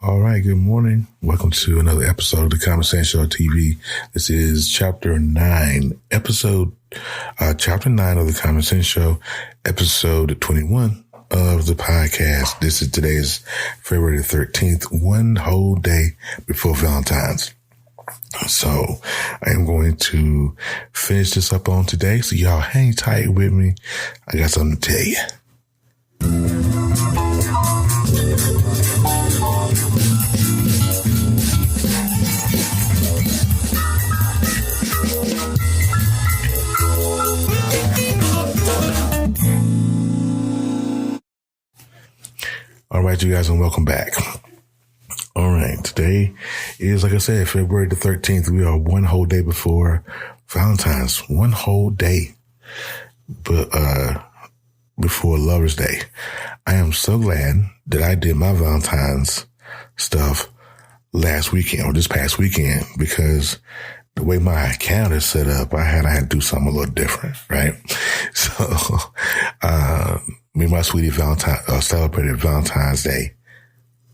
All right, good morning. Welcome to another episode of the Common Sense Show TV. This is Chapter 9, Chapter 9 of the Common Sense Show, Episode 21 of the podcast. This is today's February 13th, one whole day before Valentine's. So I am going to finish this up on today. So y'all hang tight with me. I got something to tell you. All right, you guys, and welcome back. All right, today is, like I said, February the 13th. We are one whole day before Valentine's, one whole day before Lover's Day. I am so glad that I did my Valentine's stuff last weekend or this past weekend, because the way my account is set up, I had to do something a little different, right? So, me and my sweetie celebrated Valentine's Day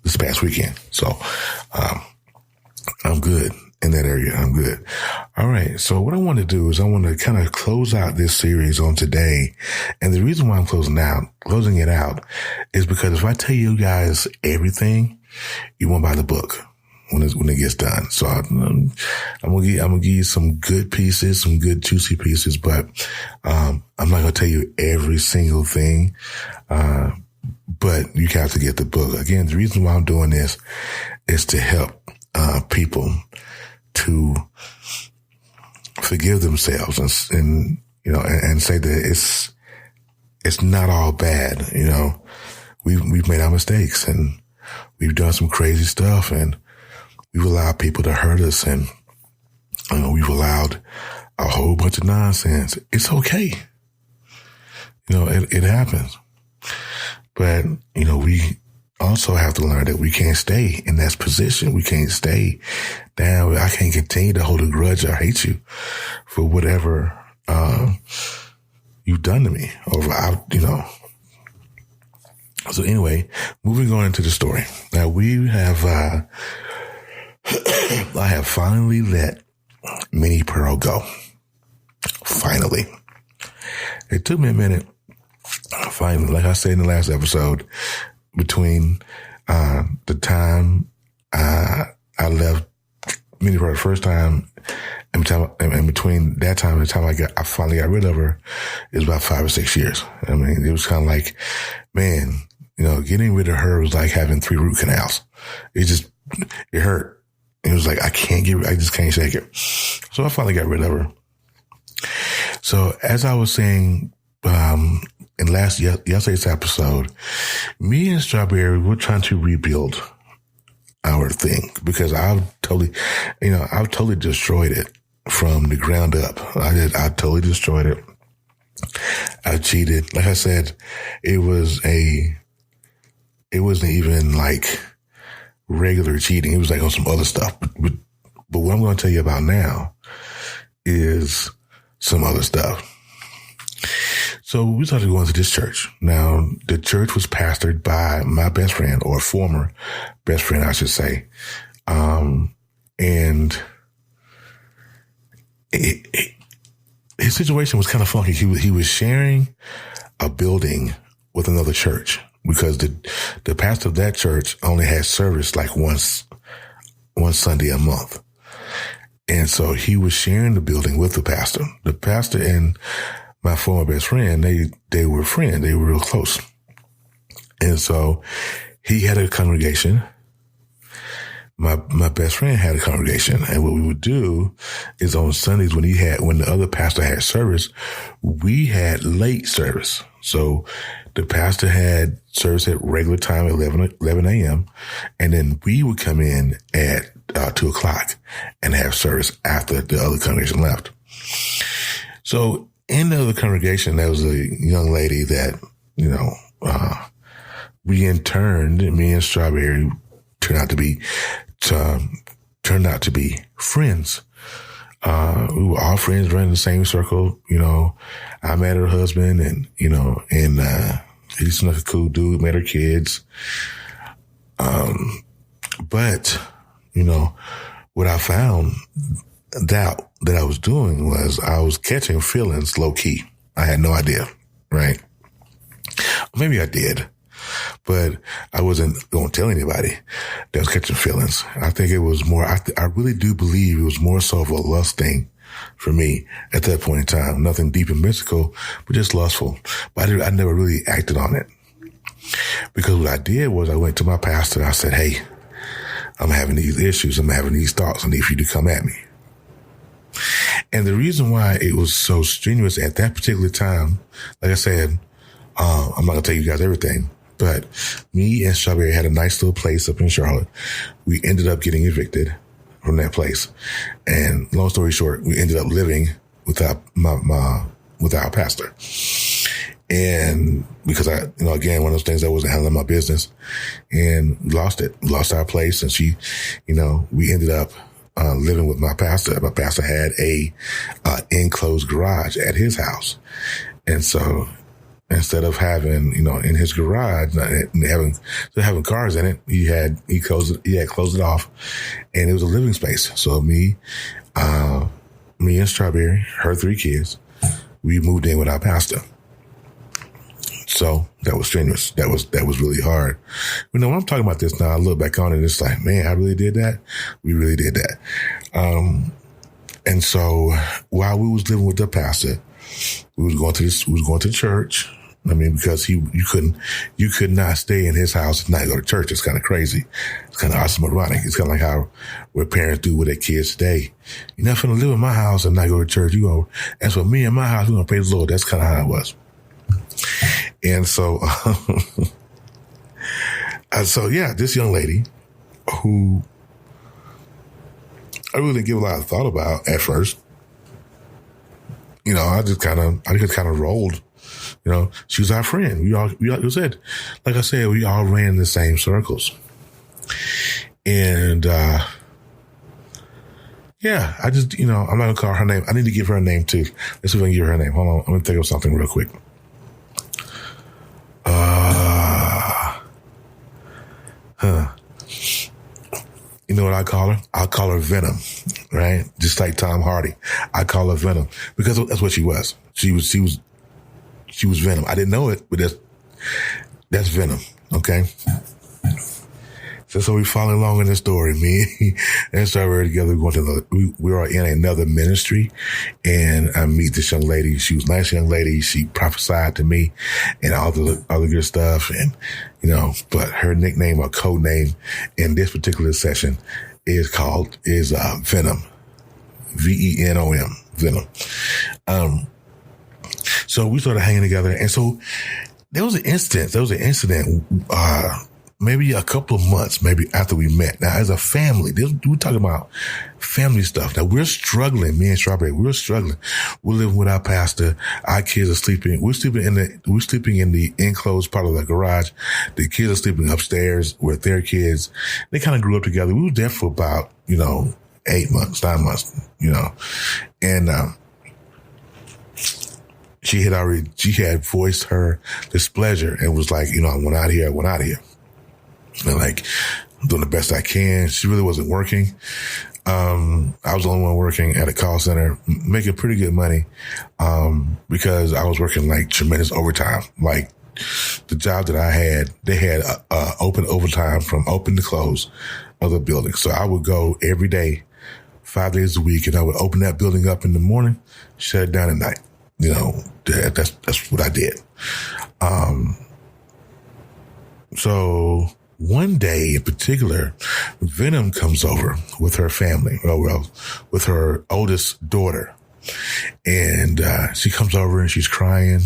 this past weekend. So, I'm good in that area. I'm good. All right. So what I want to do is I want to kind of close out this series on today. And the reason why I'm closing it out is because if I tell you guys everything, you won't buy the book when it gets done. So I'm gonna give you some good pieces, some good juicy pieces, but I'm not gonna tell you every single thing. But you have to get the book. Again, the reason why I'm doing this is to help people to forgive themselves and say that it's not all bad. You know, we've made our mistakes and we've done some crazy stuff, and we've allowed people to hurt us, and we've allowed a whole bunch of nonsense. It's okay. It happens. But, we also have to learn that we can't stay in that position. We can't stay down. I can't continue to hold a grudge or hate you for whatever you've done to me. So anyway, moving on into the story. Now we have, I have finally let Minnie Pearl go. Finally. It took me a minute. Finally, like I said in the last episode, between the time I left Minnie for the first time and between that time and the time I finally got rid of her, it was about 5 or 6 years. I mean, it was kind of like, man, getting rid of her was like having 3 root canals. It hurt. It was like, I just can't shake it. So I finally got rid of her. So as I was saying, in yesterday's episode, me and Strawberry were trying to rebuild our thing because I've totally destroyed it from the ground up. I totally destroyed it. I cheated. Like I said, it wasn't even like regular cheating. It was like on some other stuff. But what I'm going to tell you about now is some other stuff. So we started going to this church. Now, the church was pastored by my best friend, or former best friend, I should say. And his situation was kind of funky. He was sharing a building with another church because the pastor of that church only had service like one Sunday a month. And so he was sharing the building with the pastor. The pastor and my former best friend, they were friends. They were real close. And so he had a congregation. My best friend had a congregation. And what we would do is on Sundays when the other pastor had service, we had late service. So the pastor had service at regular time at 11 a.m. And then we would come in at 2:00 and have service after the other congregation left. So in the other congregation, there was a young lady that, we interned, me and Strawberry turned out to be friends. We were all friends running the same circle. I met her husband and he's like a cool dude, met her kids. But, what I found that I was doing was I was catching feelings low key. I had no idea, right? Maybe I did, but I wasn't going to tell anybody that I was catching feelings. I think it was more, I really do believe it was more so of a lust thing for me at that point in time. Nothing deep and mystical, but just lustful. But I never really acted on it, because what I did was I went to my pastor and I said, hey, I'm having these issues. I'm having these thoughts. I need for you to come at me. And the reason why it was so strenuous at that particular time, like I said, I'm not going to tell you guys everything, but me and Strawberry had a nice little place up in Charlotte. We ended up getting evicted from that place. And long story short, we ended up living without our pastor. And because again, one of those things, I wasn't handling my business, and lost our place. And we ended up living with my pastor. My pastor had a enclosed garage at his house. And so instead of having, in his garage, having cars in it, he closed it off, and it was a living space. So me and Strawberry, her 3 kids, we moved in with our pastor. So that was strenuous. That was really hard. When I'm talking about this now, I look back on it and it's like, man, I really did that. We really did that. And so while we was living with the pastor, we was going to church. I mean, because you could not stay in his house and not go to church. It's kind of crazy. It's kind of oxymoronic. It's kind of like what parents do with their kids today. You're not going to live in my house and not go to church. As for me and my house, we're going to praise the Lord. That's kind of how it was. And so, this young lady who I really didn't give a lot of thought about at first, I just kind of rolled. She was our friend. We all said, like I said, we all ran in the same circles. And, I just, I'm not going to call her name. I need to give her a name too. Let's see if I can give her a name. Hold on. I'm going to think of something real quick. You know what I call her? I'll call her Venom, right? Just like Tom Hardy. I call her Venom because that's what she was. She was Venom. I didn't know it, but that's Venom. Okay. So we following along in the story. Me and Strawberry together, we are in another ministry, and I meet this young lady. She was a nice young lady. She prophesied to me and all the good stuff. And, but her nickname or code name in this particular session is Venom. Venom. Venom. So we started hanging together. And so there was an incident, maybe a couple of months, maybe after we met. Now, as a family, we're talking about family stuff. Now, we're struggling. Me and Strawberry, we're struggling. We're living with our pastor. Our kids are sleeping. We're sleeping in the enclosed part of the garage. The kids are sleeping upstairs with their kids. They kind of grew up together. We were there for about, 8 months, 9 months, and, she had voiced her displeasure and was like, I went out of here. And I'm doing the best I can. She really wasn't working. I was the only one working at a call center, making pretty good money, because I was working tremendous overtime. The job that I had, they had open overtime from open to close of the building. So I would go every day, 5 days a week, and I would open that building up in the morning, shut it down at night. That's what I did. So one day in particular, Venom comes over with her family, with her oldest daughter. And, she comes over and she's crying.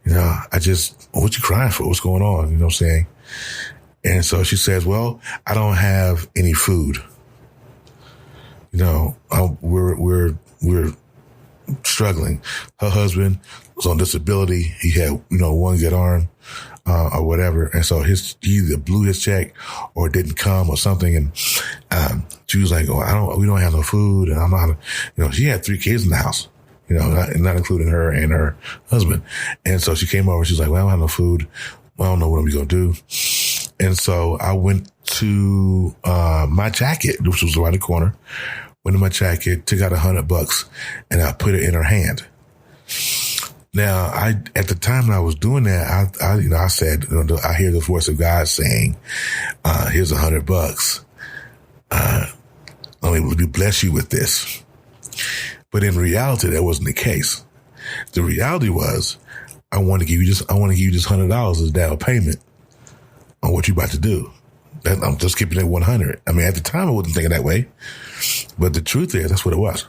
What you crying for? What's going on? You know what I'm saying? And so she says, well, I don't have any food. We're struggling. Her husband was on disability. He had, one good arm, or whatever. And so he either blew his check or didn't come or something. And, she was like, we don't have no food. And I'm not, she had 3 kids in the house, not including her and her husband. And so she came over. She's like, well, I don't have no food. I don't know what I'm going to do. And so I went to my jacket, which was around the corner. Went in my jacket, took out $100, and I put it in her hand. Now, at the time I was doing that, I said, I hear the voice of God saying, "Here's $100. Let me bless you with this." But in reality, that wasn't the case. The reality was, I want to give you just $100 as down payment on what you're about to do. I'm just keeping it 100. I mean, at the time, I wasn't thinking that way, but the truth is, that's what it was.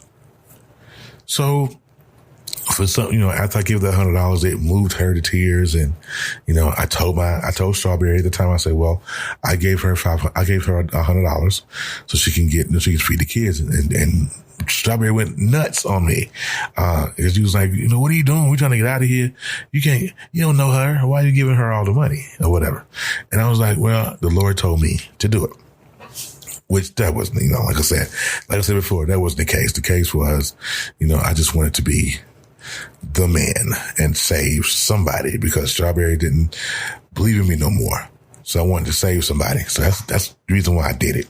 So, for some, after I gave that $100, it moved her to tears, and I told Strawberry at the time. I said, "Well, I gave her $100 so she can feed the kids," and Strawberry went nuts on me because she was like, "What are you doing? We're trying to get out of here. You don't know her. Why are you giving her all the money or whatever?" And I was like, "Well, the Lord told me to do it," which that wasn't, like I said before, that wasn't the case. The case was, I just wanted to be the man and save somebody because Strawberry didn't believe in me no more. So I wanted to save somebody. So that's the reason why I did it.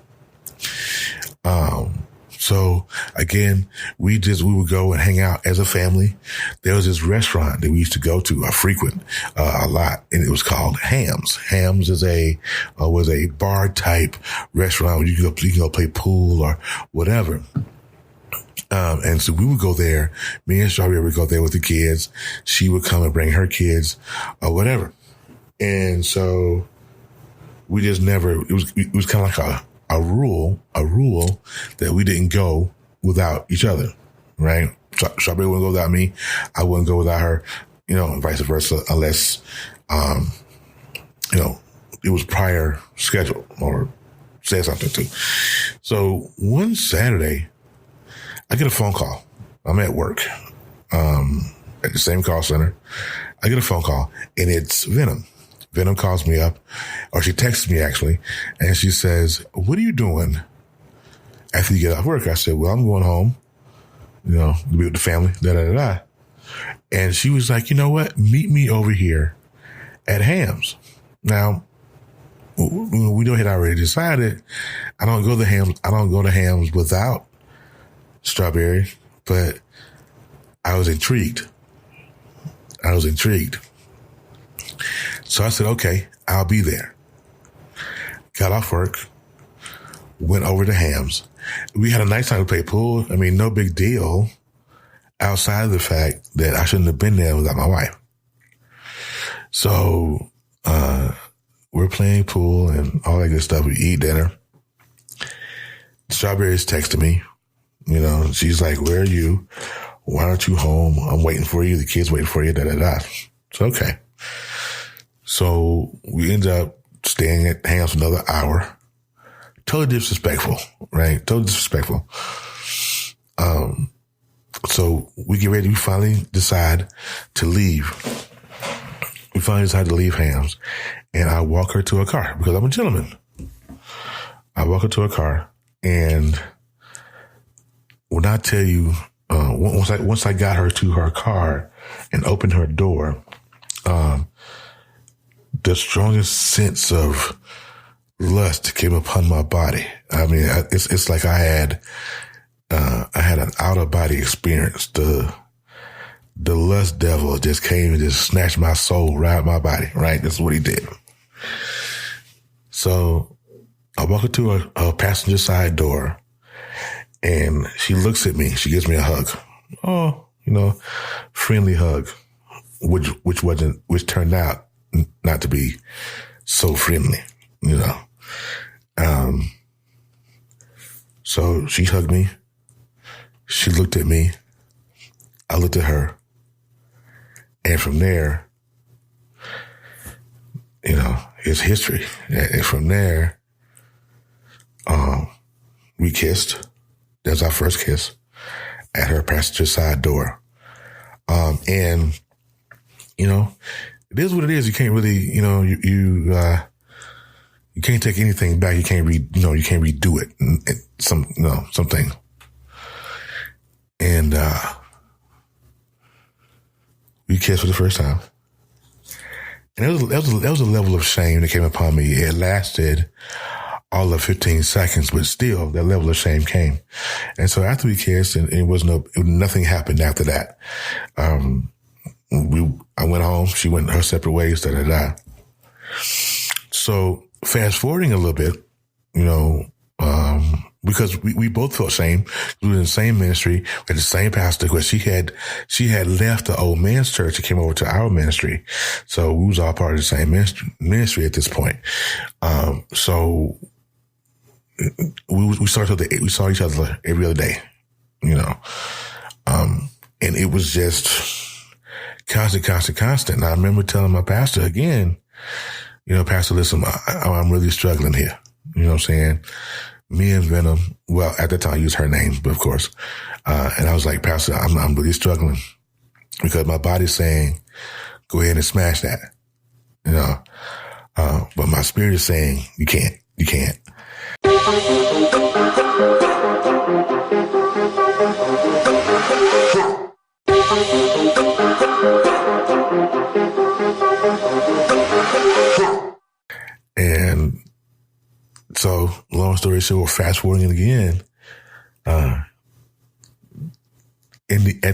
So again, we would go and hang out as a family. There was this restaurant that we used to go to, frequent, a lot, and it was called Hams. Hams was a bar type restaurant where you can go play pool or whatever. And so we would go there. Me and Strawberry would go there with the kids. She would come and bring her kids or whatever. And so we just never, it was kind of like a rule that we didn't go without each other, right? Strawberry wouldn't go without me. I wouldn't go without her, and vice versa, unless, it was prior schedule or said something too. So one Saturday, I get a phone call. I'm at work, at the same call center. I get a phone call and it's Venom. Venom calls me up, or she texts me actually, and she says, "What are you doing after you get off work?" I said, "Well, I'm going home, to be with the family, da-da-da-da." And she was like, "You know what? Meet me over here at Hams." Now, we had already decided I don't go to Hams without Strawberry, but I was intrigued. So I said, "Okay, I'll be there." Got off work, went over to Hams. We had a nice time to play pool. I mean, no big deal outside of the fact that I shouldn't have been there without my wife. So, we're playing pool and all that good stuff. We eat dinner. Strawberry's texting me, she's like, "Where are you? Why aren't you home? I'm waiting for you. The kids waiting for you, da-da-da." So, okay. So we ended up staying at Hams for another hour. Totally disrespectful, right? Totally disrespectful. So we get ready. We finally decide to leave. We finally decide to leave Hams, and I walk her to a car because I'm a gentleman. I walk her to a car, and when I tell you, once I got her to her car and opened her door, the strongest sense of lust came upon my body. I mean, it's like I had an out of body experience. The lust devil just came and just snatched my soul right out of my body, right? That's what he did. So I walk her to a passenger side door, and she looks at me. She gives me a hug. Oh, friendly hug, which turned out not to be so friendly, So she hugged me. She looked at me. I looked at her. And from there, it's history. And from there, we kissed. That was our first kiss at her passenger side door. And, it is what it is. You can't really, you can't take anything back. You can't you can't redo it. Something. And, we kissed for the first time. And that was a level of shame that came upon me. It lasted all of 15 seconds, but still that level of shame came. And so after we kissed, and nothing happened after that. I went home. She went her separate ways, So fast forwarding a little bit, because we both felt shame. We were in the same ministry, we had the same pastor, because she had left the old man's church and came over to our ministry. So we was all part of the same ministry at this point. So we saw each other every other day, and it was just constant. And I remember telling my pastor again, Pastor, listen, I'm really struggling here. You know what I'm saying? Me and Venom, well, at the time I used her name, but of course. And I was like, Pastor, I'm really struggling because my body's saying, go ahead and smash that, but my spirit is saying, you can't. And so, long story short, we're fast forwarding again. At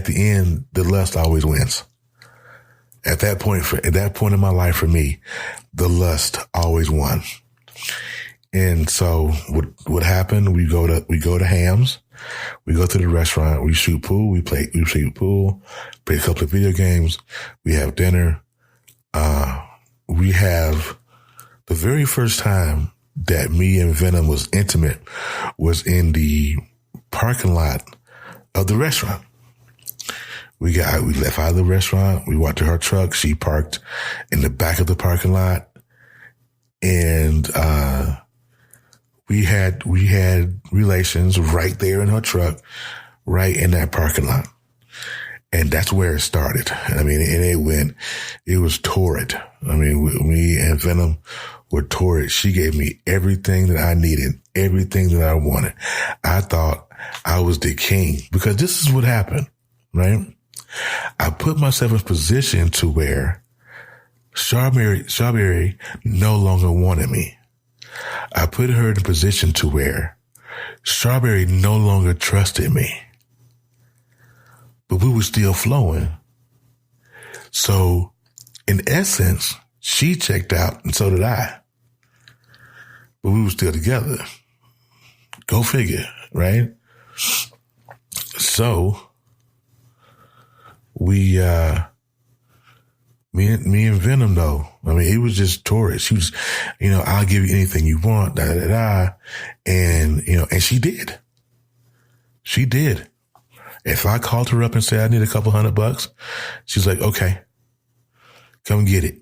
the end, the lust always wins. At that point in my life, for me, the lust always won. And so, what happened? We go to Hams. We go to the restaurant. We shoot pool. We shoot pool. Play a couple of video games. We have dinner. We have the very first time that me and Venom was intimate was in the parking lot of the restaurant. We left out of the restaurant. We walked to her truck. She parked in the back of the parking lot. And, we had relations right there in her truck, right in that parking lot. And that's where it started. I mean, and it was torrid. I mean, me and Venom were torrid. She gave me everything that I needed, everything that I wanted. I thought I was the king because this is what happened, right? I put myself in a position to where Strawberry no longer wanted me. I put her in a position to where Strawberry no longer trusted me. But we were still flowing. So, in essence, she checked out and so did I. But we were still together. Go figure, right? So, me and Venom though, I mean, it was just torrid. She was, I'll give you anything you want, and, and she did. She did. If I called her up and said, I need a couple $100, she's like, okay, come get it.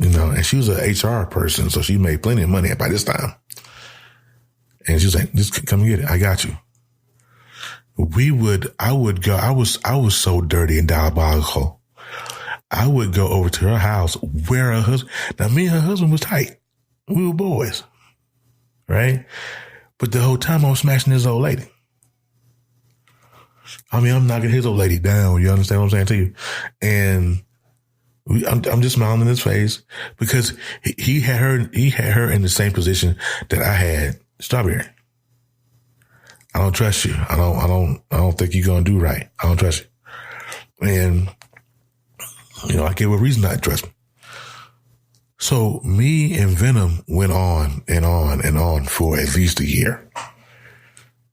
And she was an HR person, so she made plenty of money by this time. And she was like, just come get it. I got you. I was so dirty and diabolical. I would go over to her house where her husband, now me and her husband was tight. We were boys, right? But the whole time I was smashing this old lady. I mean, I'm knocking his old lady down. You understand what I'm saying to you? And I'm just smiling in his face because he had her in the same position that I had Strawberry. I don't trust you. I don't think you're going to do right. I don't trust you. And, I gave her a reason not to trust me. So me and Venom went on and on and on for at least a year.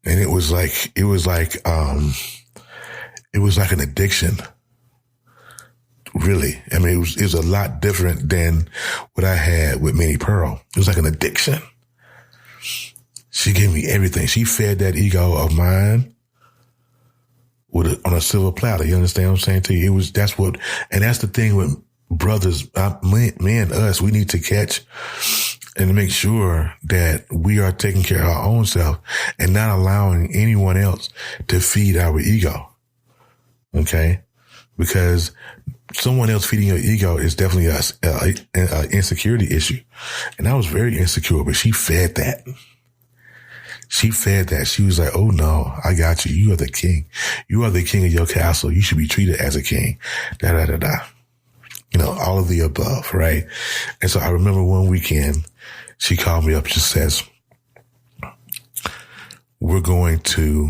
And it was like an addiction. Really. I mean, it was a lot different than what I had with Minnie Pearl. It was like an addiction. She gave me everything. She fed that ego of mine on a silver platter. You understand what I'm saying to you? And that's the thing with brothers, me and us, we need to catch and make sure that we are taking care of our own self and not allowing anyone else to feed our ego. Okay? Because someone else feeding your ego is definitely an insecurity issue. And I was very insecure, but she fed that. She fed that. She was like, oh no, I got you. You are the king. You are the king of your castle. You should be treated as a king. All of the above, right? And so I remember one weekend, she called me up and just says, we're going to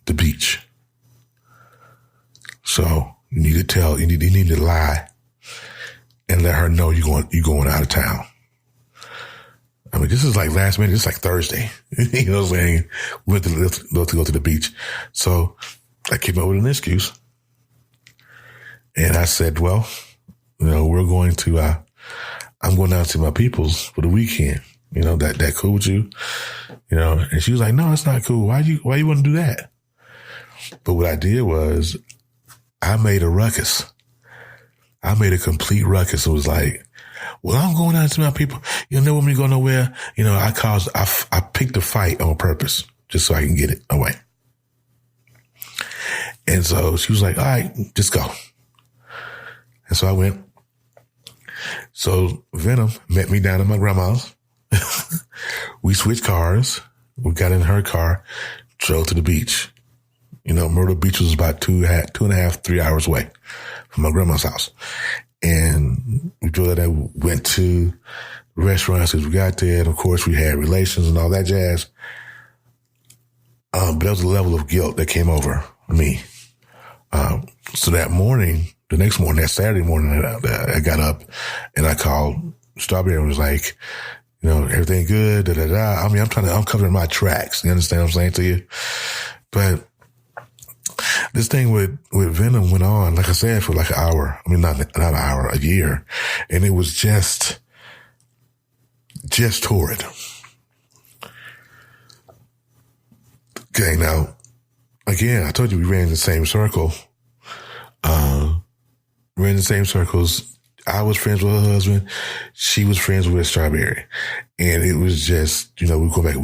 the beach. So you need to lie and let her know you're going out of town. I mean, this is like last minute. It's like Thursday. You know what I'm saying? We went to go to the beach. So I came up with an excuse. And I said, well, we're going to, I'm going down to see my peoples for the weekend. That cool with you? And she was like, no, it's not cool. Why you want to do that? But what I did was I made a ruckus. I made a complete ruckus. It was like, well, I'm going down to see my people. You'll never want me to go nowhere. I picked a fight on purpose just so I can get it away. And so she was like, all right, just go. And so I went. So Venom met me down at my grandma's. We switched cars. We got in her car, drove to the beach. Myrtle Beach was about 2.5, 3 hours away from my grandma's house. And we drove there, went to restaurants as we got there. And of course, we had relations and all that jazz. But there was a level of guilt that came over me. So that morning, the next morning, that Saturday morning, I got up and I called Strawberry and was like, everything good, da, da, da. I mean, I'm covering my tracks. You understand what I'm saying to you? But this thing with Venom went on, like I said, for like an hour. I mean, not an hour, a year. And it was just torrid. Okay, now, again, I told you we ran in the same circle. Ran in the same circles. I was friends with her husband. She was friends with Strawberry. And it was just, we go back.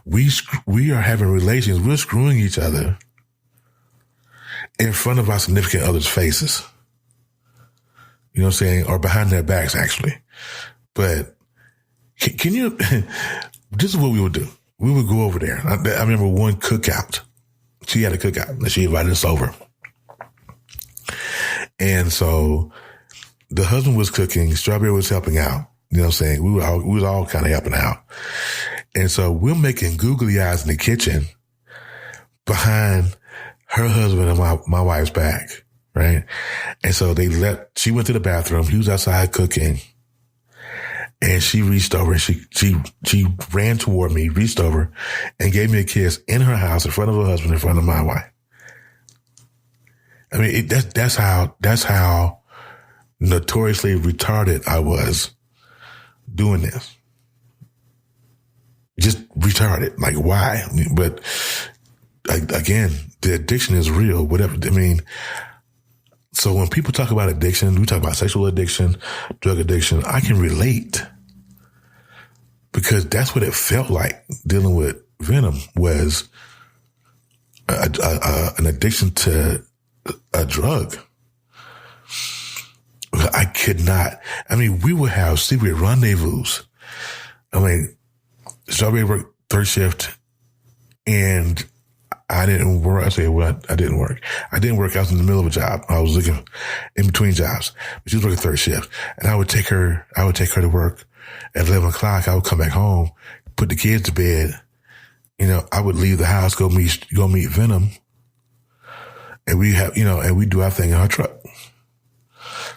We are having relations. We're screwing each other in front of our significant other's faces. You know what I'm saying? Or behind their backs, actually. But can you, this is what we would do. We would go over there. I remember one cookout. She had a cookout and she invited us over. And so the husband was cooking. Strawberry was helping out. You know what I'm saying? We was all kind of helping out. And so we're making googly eyes in the kitchen behind her husband and my wife's back. Right. And so she went to the bathroom. He was outside cooking. And she reached over and she ran toward me, reached over and gave me a kiss in her house in front of her husband, in front of my wife. I mean, that's how notoriously retarded I was doing this. Just retarded. Like, why? But again, the addiction is real, whatever. I mean, so when people talk about addiction, we talk about sexual addiction, drug addiction, I can relate because that's what it felt like dealing with Venom was an addiction to a drug. I could not. I mean, we would have secret rendezvous. I mean, Strawberry worked third shift and I didn't work. I say, well, I didn't work. I didn't work. I was in the middle of a job. I was looking in between jobs. But she was working third shift. And I would take her to work at 11 o'clock. I would come back home, put the kids to bed. I would leave the house, go meet Venom. And we have, and we do our thing in our truck.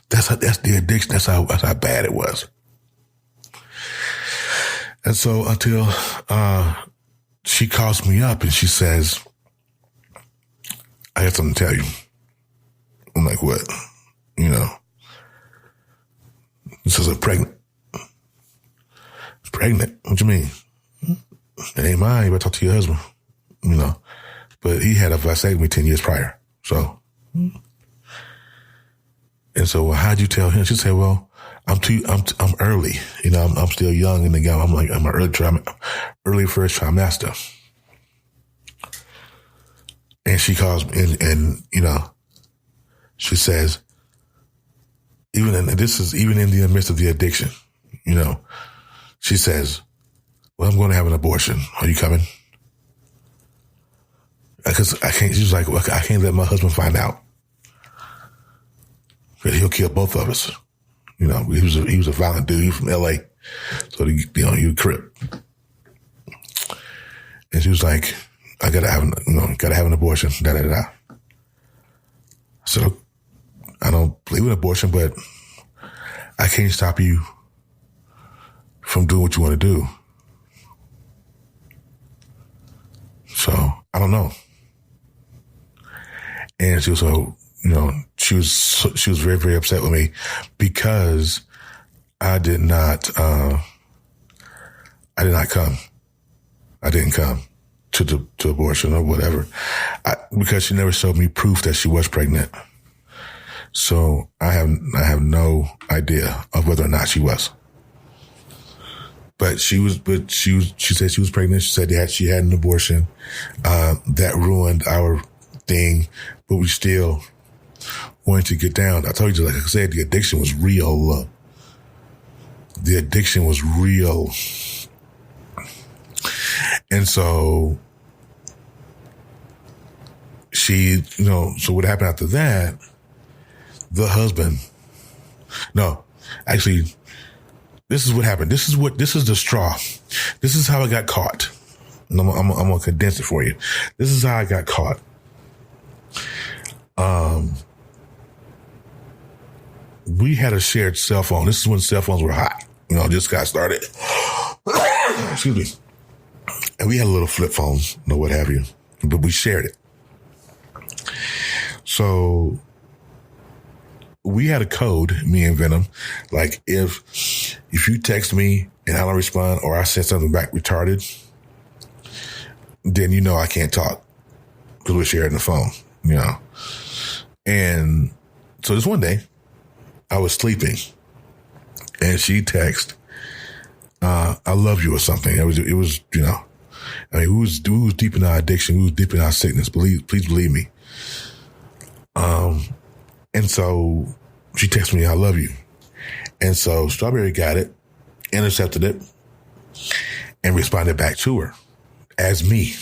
That's the addiction. That's how bad it was. And so until, she calls me up and she says, I have something to tell you. I'm like, what? This is pregnant. Pregnant? What you mean? It ain't mine. You better talk to your husband. But he had a vasectomy 10 years prior. So, and so how'd you tell him? She said, well, I'm early. I'm still young in the game. I'm an early first trimester. And she calls me and she says, even in the midst of the addiction, she says, well, I'm going to have an abortion. Are you coming? Because I can't, she was like, well, I can't let my husband find out. He'll kill both of us. He was a violent dude from LA. So, he was a Crip. And she was like, I gotta have an abortion. Da da da. So I don't believe in abortion, but I can't stop you from doing what you want to do. So I don't know. And she was she was very, very upset with me because I didn't come. I didn't come to abortion or whatever, because she never showed me proof that she was pregnant. So I have no idea of whether or not she was. But she said she was pregnant. She said she had an abortion. That ruined our thing, but we still wanted to get down. I told you, like I said, the addiction was real. The addiction was real. And so so what happened after that, the husband, this is what happened. This is the straw. This is how I got caught. And I'm going to condense it for you. This is how I got caught. We had a shared cell phone. This is when cell phones were hot. Just got started. Excuse me. And we had a little flip phone, what have you, but we shared it. So we had a code, me and Venom, like if you text me and I don't respond or I send something back retarded, then I can't talk because we're sharing the phone, And so this one day I was sleeping and she texted, I love you or something. It was, we was deep in our addiction. We was deep in our sickness. Please believe me. And so she texted me, I love you. And so Strawberry got it, intercepted it, and responded back to her as me.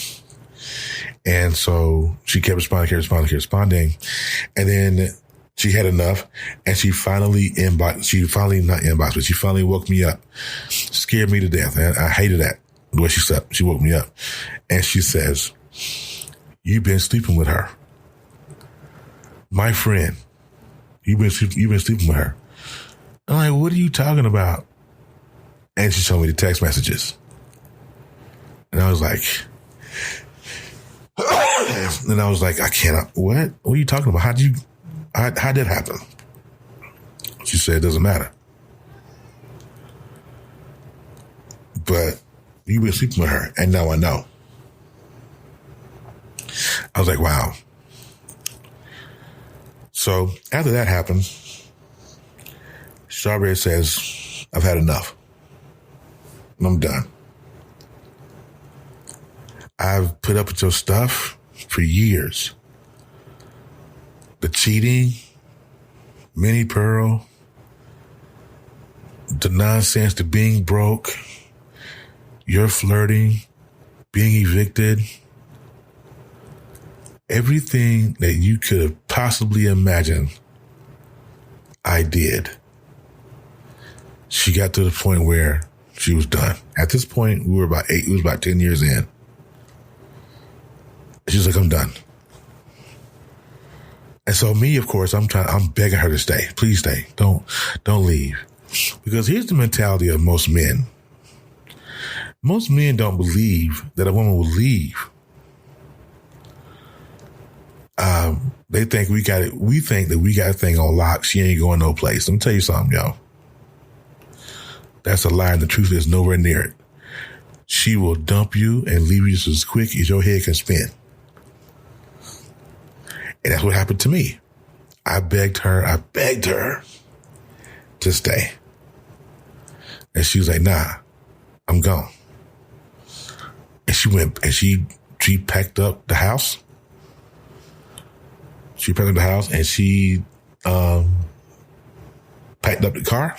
And so she kept responding. And then she had enough and she finally woke me up. Scared me to death. And I hated that. The way she slept. She woke me up and she says, you've been sleeping with her. My friend, you've been sleeping with her. I'm like, what are you talking about? And she showed me the text messages. And I was like, I cannot, what? What are you talking about? How did that happen? She said, it doesn't matter. But you've been sleeping with her, and now I know. I was like, wow. So after that happened, Strawberry says, I've had enough. I'm done. I've put up with your stuff for years. The cheating, Minnie Pearl, the nonsense, the being broke, your flirting, being evicted, everything that you could have possibly imagined, I did. She got to the point where she was done. At this point, we was about 10 years in. She's like, I'm done. And so me, of course, I'm begging her to stay. Please stay. Don't leave. Because here's the mentality of most men. Most men don't believe that a woman will leave. They think we got it. We think that we got a thing on lock. She ain't going no place. Let me tell you something, yo. That's a lie, and the truth is nowhere near it. She will dump you and leave you just as quick as your head can spin. And that's what happened to me. I begged her to stay. And she was like, nah, I'm gone. And she went and she packed up the house. She packed up the house and she packed up the car.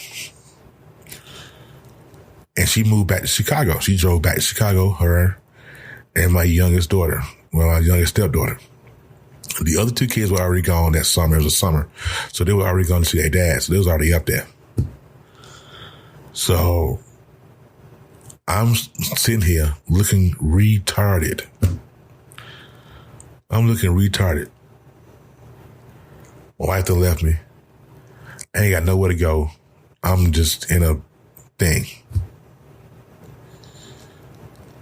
And she moved back to Chicago. She drove back to Chicago, her and my youngest daughter, my youngest stepdaughter. The other two kids were already gone that summer. It was a summer. So they were already going to see their dad. So they was already up there. So I'm sitting here looking retarded I'm looking retarded. My wife done left me. I ain't got nowhere to go. I'm just in a thing.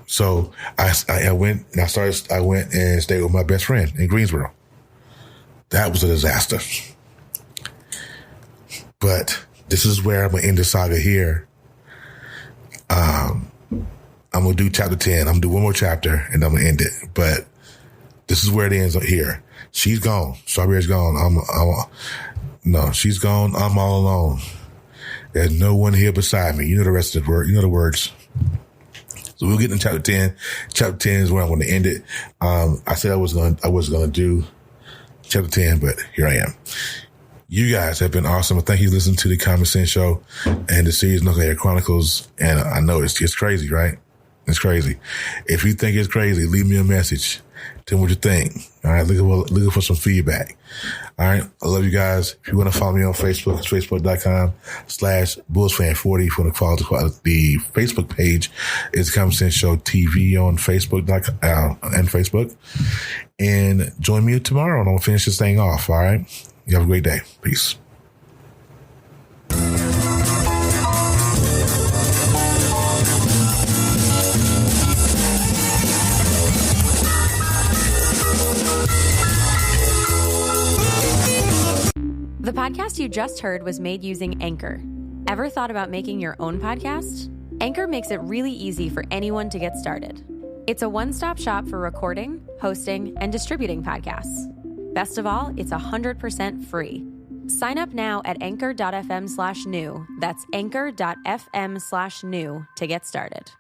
So I went and stayed with my best friend in Greensboro. That was a disaster. But this is where I'm going to end the saga here. I'm going to do chapter 10. I'm going to do one more chapter and I'm going to end it. But this is where it ends here. She's gone. Strawberry's gone. No, she's gone. I'm all alone. There's no one here beside me. You know the rest of the word. You know the words. So we'll get into chapter 10. Chapter 10 is where I'm going to end it. I said I was going to do chapter 10, but here I am. You guys have been awesome. Thank you for listening to the Common Sense Show and the series Knucklehead Chronicles. And I know it's crazy, right? It's crazy. If you think it's crazy, leave me a message. Tell me what you think. All right. Looking for some feedback. All right. I love you guys. If you want to follow me on Facebook, it's facebook.com/BullsFan40. If you want to follow the Facebook page, it's Common Sense Show TV on Facebook and Facebook. And join me tomorrow and I'm going to finish this thing off. All right. You have a great day. Peace. The podcast you just heard was made using Anchor. Ever thought about making your own podcast? Anchor makes it really easy for anyone to get started. It's a one-stop shop for recording, hosting, and distributing podcasts. Best of all, it's 100% free. Sign up now at anchor.fm/new. That's anchor.fm/new to get started.